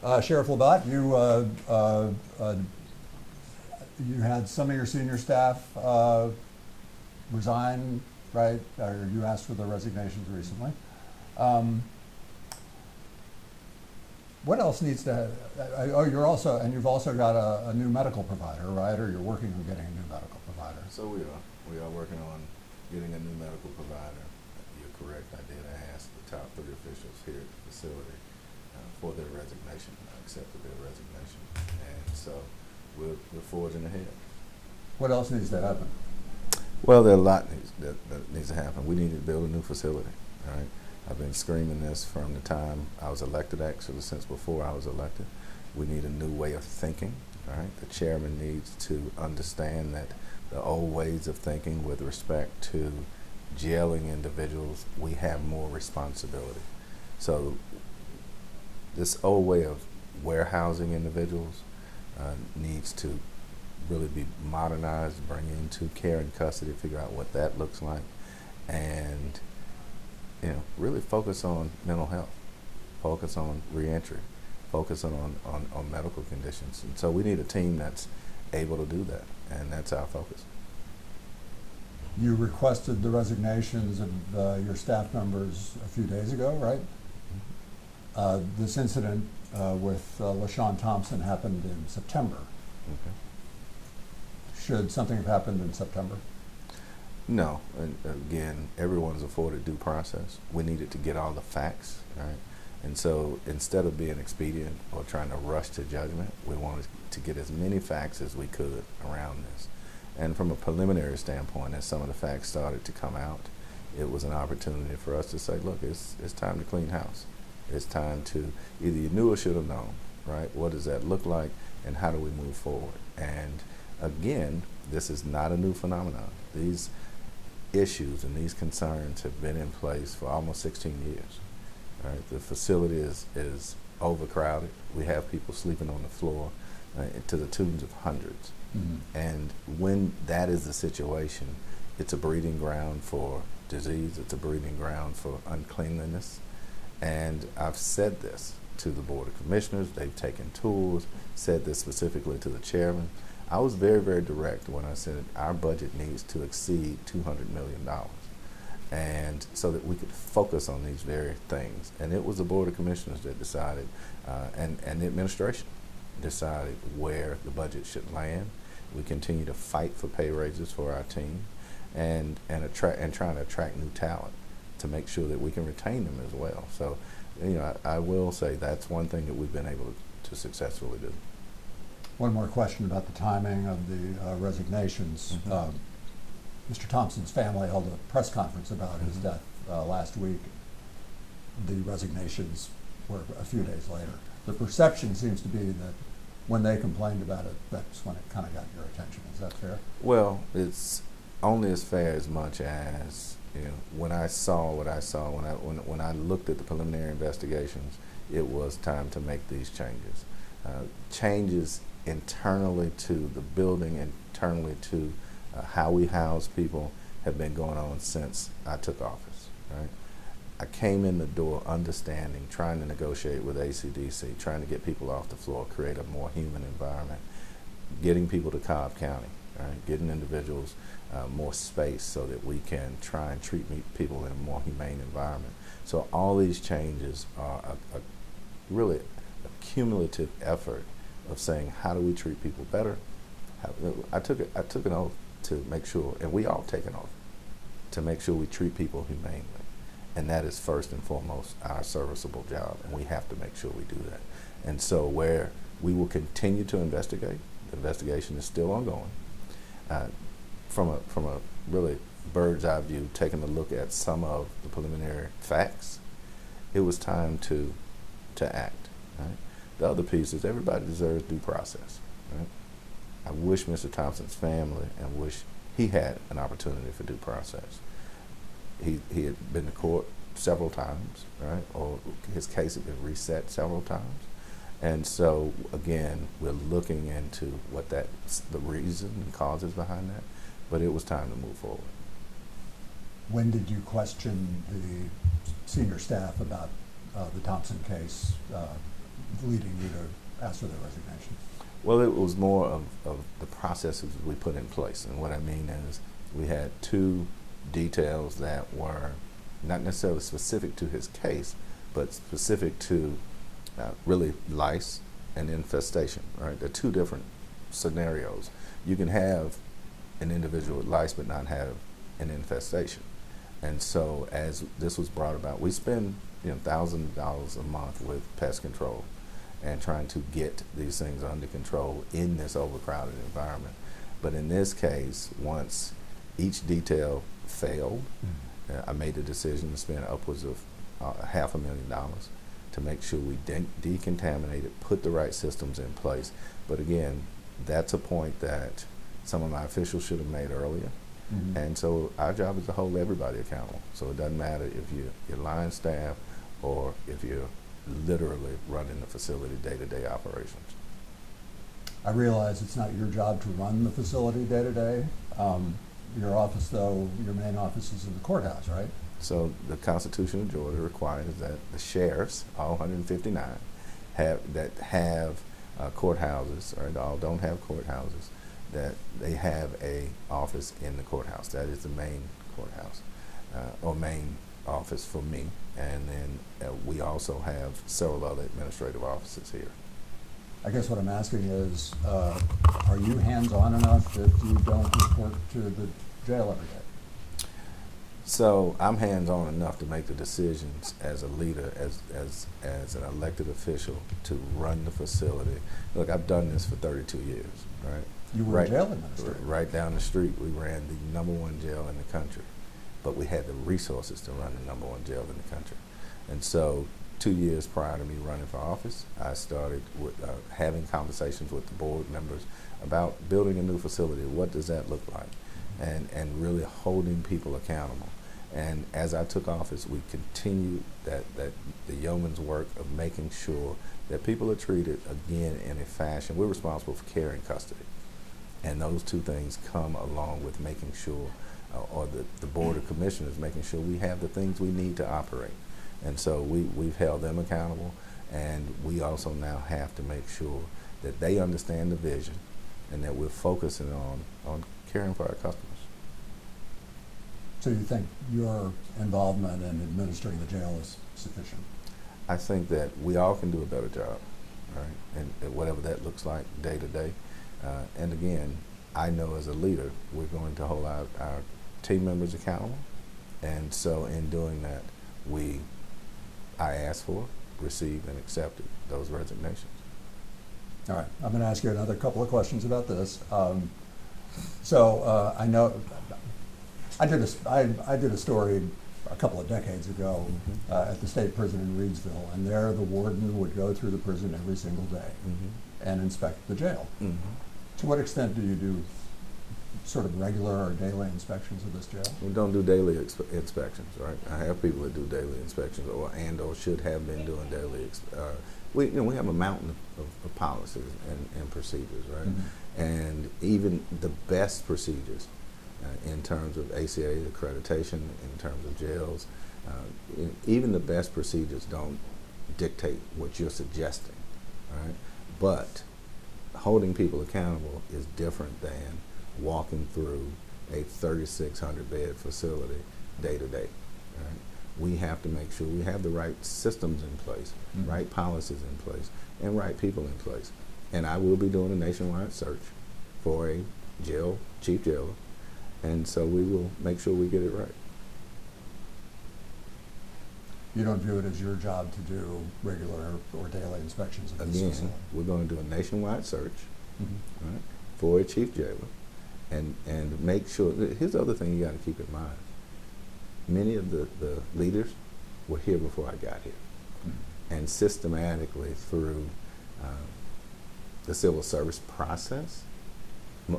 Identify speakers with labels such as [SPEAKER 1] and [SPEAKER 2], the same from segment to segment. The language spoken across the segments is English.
[SPEAKER 1] Sheriff Labat, you had some of your senior staff resign, right? Or you asked for their resignations recently. What else needs to? You've also got a new medical provider, right? Or you're working on getting a new medical provider.
[SPEAKER 2] So we are working on getting a new medical provider. You're correct. I did ask the top 3 officials here at the facility for their resignation. I accepted their resignation, and so we're forging ahead.
[SPEAKER 1] What else needs to happen?
[SPEAKER 2] Well, there are a lot that needs to happen. We need to build a new facility. All right. I've been screaming this from the time I was elected, actually, since before I was elected. We need a new way of thinking. All right. The chairman needs to understand that the old ways of thinking with respect to jailing individuals, we have more responsibility. So this old way of warehousing individuals needs to really be modernized, bring into care and custody, figure out what that looks like, and really focus on mental health, focus on reentry, focus on medical conditions. And so we need a team that's able to do that, and that's our focus.
[SPEAKER 1] You requested the resignations of your staff members a few days ago, right? This incident with Thompson happened in September.
[SPEAKER 2] Okay.
[SPEAKER 1] Should something have happened in September?
[SPEAKER 2] No. And again, everyone is afforded due process. We needed to get all the facts, right? And so instead of being expedient or trying to rush to judgment, we wanted to get as many facts as we could around this. And from a preliminary standpoint, as some of the facts started to come out, it was an opportunity for us to say, look, it's time to clean house. It's time to, either you knew or should have known, right? What does that look like, and how do we move forward? And again, this is not a new phenomenon. These issues and these concerns have been in place for almost 16 years. Right? The facility is overcrowded. We have people sleeping on the floor to the tunes of hundreds. Mm-hmm. And when that is the situation, it's a breeding ground for disease. It's a breeding ground for uncleanliness. And I've said this to the Board of Commissioners. They've taken tours, said this specifically to the chairman. I was very, very direct when I said our budget needs to exceed $200 million, and so that we could focus on these very things. And it was the Board of Commissioners that decided, and the administration decided where the budget should land. We continue to fight for pay raises for our team, and trying to attract new talent to make sure that we can retain them as well. So, I will say that's one thing that we've been able to successfully do.
[SPEAKER 1] One more question about the timing of the resignations.
[SPEAKER 2] Mm-hmm.
[SPEAKER 1] Mr. Thompson's family held a press conference about his death last week. The resignations were a few days later. The perception seems to be that when they complained about it, that's when it kind of got your attention. Is that fair?
[SPEAKER 2] Well, it's only as fair as much as when I saw what I saw, when I looked at the preliminary investigations, it was time to make these changes. Changes internally to the building, internally to how we house people, have been going on since I took office. Right? I came in the door understanding, trying to negotiate with ACDC, trying to get people off the floor, create a more human environment, getting people to Cobb County, right? Getting individuals more space so that we can try and treat people in a more humane environment. So all these changes are really a cumulative effort of saying, how do we treat people better? I took an oath to make sure, and we all take an oath, to make sure we treat people humanely. And that is first and foremost our serviceable job, and we have to make sure we do that. And so where we will continue to investigate, the investigation is still ongoing. From a really bird's eye view, taking a look at some of the preliminary facts, it was time to act. Right? The other piece is everybody deserves due process. Right? I wish Mr. Thompson's family and wish he had an opportunity for due process. He had been to court several times, right? Or his case had been reset several times. And so, again, we're looking into what the reason and causes behind that, but it was time to move forward.
[SPEAKER 1] When did you question the senior staff about the Thompson case leading you to ask for their resignation?
[SPEAKER 2] Well, it was more of the processes we put in place. And what I mean is we had two details that were not necessarily specific to his case, but specific to really lice and infestation, right? They're two different scenarios. You can have an individual with lice but not have an infestation. And so as this was brought about, we spend thousands of dollars a month with pest control and trying to get these things under control in this overcrowded environment. But in this case, once each detail failed, I made the decision to spend upwards of $500,000 to make sure we decontaminated, put the right systems in place. But again, that's a point that some of my officials should have made earlier. Mm-hmm. And so our job is to hold everybody accountable. So it doesn't matter if you're line staff or if you're literally running the facility day-to-day operations.
[SPEAKER 1] I realize it's not your job to run the facility day-to-day. Your office, though, your main office is in the courthouse, right?
[SPEAKER 2] So the Constitution of Georgia requires that the sheriffs, all 159, have courthouses, or all don't have courthouses, that they have a office in the courthouse. That is the main courthouse, or main office for me. And then we also have several other administrative offices here.
[SPEAKER 1] I guess what I'm asking is, are you hands-on enough that you don't report to the jail every day?
[SPEAKER 2] So I'm hands-on enough to make the decisions as a leader, as an elected official, to run the facility. Look, I've done this for 32 years, right?
[SPEAKER 1] You were a jail administrator.
[SPEAKER 2] Right down the street, we ran the #1 jail in the country, but we had the resources to run the #1 jail in the country. And so 2 years prior to me running for office, I started with having conversations with the board members about building a new facility. What does that look like? And really holding people accountable. And as I took office, we continued that the yeoman's work of making sure that people are treated, again, in a fashion. We're responsible for care and custody. And those two things come along with making sure, or the Board of Commissioners making sure we have the things we need to operate. And so we've held them accountable, and we also now have to make sure that they understand the vision and that we're focusing on caring for our customers.
[SPEAKER 1] So you think your involvement in administering the jail is sufficient?
[SPEAKER 2] I think that we all can do a better job, right? And whatever that looks like day to day. And again, I know as a leader, we're going to hold our team members accountable. And so in doing that, I asked for, received, and accepted those resignations.
[SPEAKER 1] All right, I'm going to ask you another couple of questions about this. I know I did a story a couple of decades ago at the state prison in Reedsville, and there the warden would go through the prison every single day and inspect the jail. To what extent do you do sort of regular or daily inspections of this jail?
[SPEAKER 2] We don't do daily inspections, right? I have people that do daily inspections, or should have been doing daily. We have a mountain of policies and procedures, right? And even the best procedures in terms of ACA accreditation, in terms of jails, even the best procedures don't dictate what you're suggesting, right? But holding people accountable is different than walking through a 3,600 bed facility day to day. Right? We have to make sure we have the right systems in place, right policies in place, and right people in place. And I will be doing a nationwide search for a chief jailer, and so we will make sure we get it right.
[SPEAKER 1] You don't view it as your job to do regular or daily inspections of this
[SPEAKER 2] Again,
[SPEAKER 1] facility?
[SPEAKER 2] we're going to do a nationwide search right, for a chief jailer, and make sure. Here's the other thing you got to keep in mind. Many of the leaders were here before I got here, and systematically through the civil service process,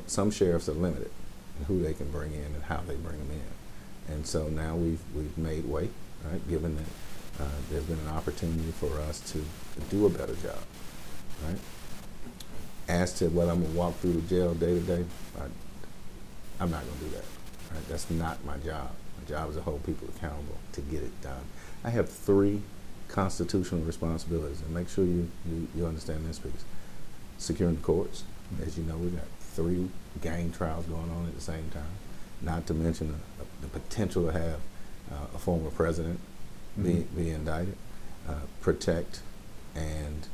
[SPEAKER 2] some sheriffs are limited in who they can bring in and how they bring them in. And so now we've made way, right, given that there's been an opportunity for us to do a better job, right? As to whether I'm going to walk through the jail day to day, I'm not going to do that, right? That's not my job. My job is to hold people accountable to get it done. I have 3 constitutional responsibilities, and make sure you understand this piece. Securing the courts. As you know, we've got 3 gang trials going on at the same time, not to mention the potential to have a former president be indicted. Protect and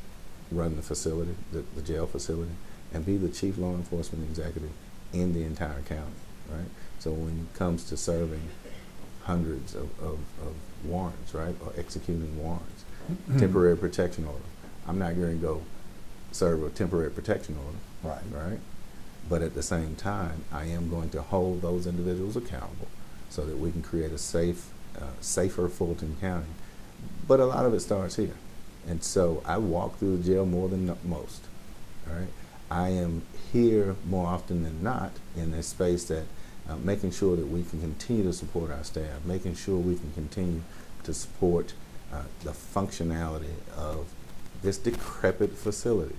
[SPEAKER 2] run the facility, the jail facility, and be the chief law enforcement executive in the entire county, right? So when it comes to serving hundreds of warrants, right, or executing warrants, temporary protection order, I'm not going to go serve a temporary protection order, right? But at the same time, I am going to hold those individuals accountable so that we can create a safer Fulton County. But a lot of it starts here. And so I walk through the jail more than most, right? I am here more often than not in a space that making sure that we can continue to support our staff, making sure we can continue to support the functionality of this decrepit facility,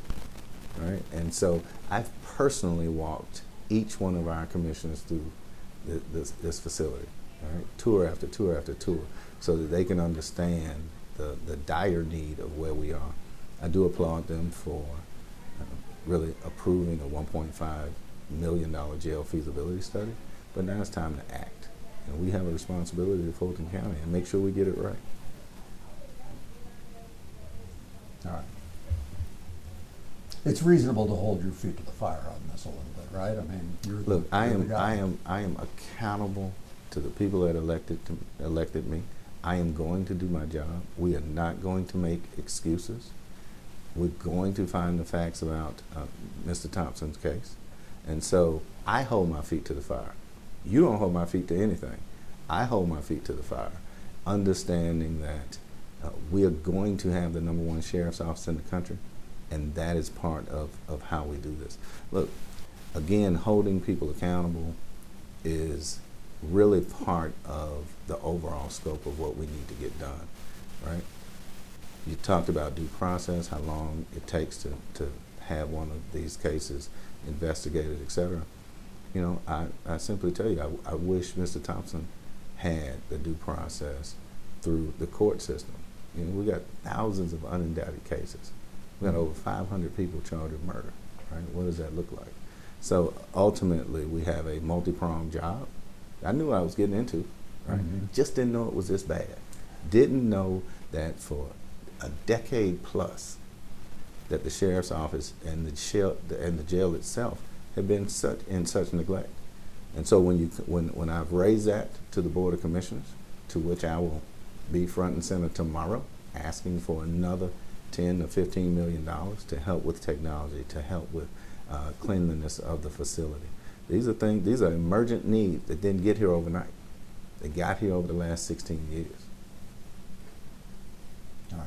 [SPEAKER 2] right? And so I've personally walked each one of our commissioners through this facility, right? Tour after tour after tour, so that they can understand the dire need of where we are. I do applaud them for really approving a $1.5 million jail feasibility study, but now it's time to act. And we have a responsibility to Fulton County and make sure we get it right.
[SPEAKER 1] All right. It's reasonable to hold your feet to the fire on this a little bit, right? I mean,
[SPEAKER 2] look, I am accountable to the people that elected me. I am going to do my job. We are not going to make excuses. We're going to find the facts about Mr. Thompson's case. And so I hold my feet to the fire. You don't hold my feet to anything. I hold my feet to the fire, understanding that we are going to have the #1 sheriff's office in the country, and that is part of how we do this. Look, again, holding people accountable is really part of the overall scope of what we need to get done, right? You talked about due process, how long it takes to have one of these cases investigated, etc. You know, I simply tell you, I wish Mr. Thompson had the due process through the court system. You know, we got thousands of unindicted cases. We got over 500 people charged with murder, right? What does that look like? So ultimately, we have a multi-pronged job. I knew what I was getting into, right? Just didn't know it was this bad. Didn't know that for a decade plus that the sheriff's office and the jail itself had been in such neglect. And so when I've raised that to the Board of Commissioners, to which I will be front and center tomorrow, asking for another $10 to $15 million to help with technology, to help with cleanliness of the facility. These are emergent needs that didn't get here overnight. They got here over the last 16 years.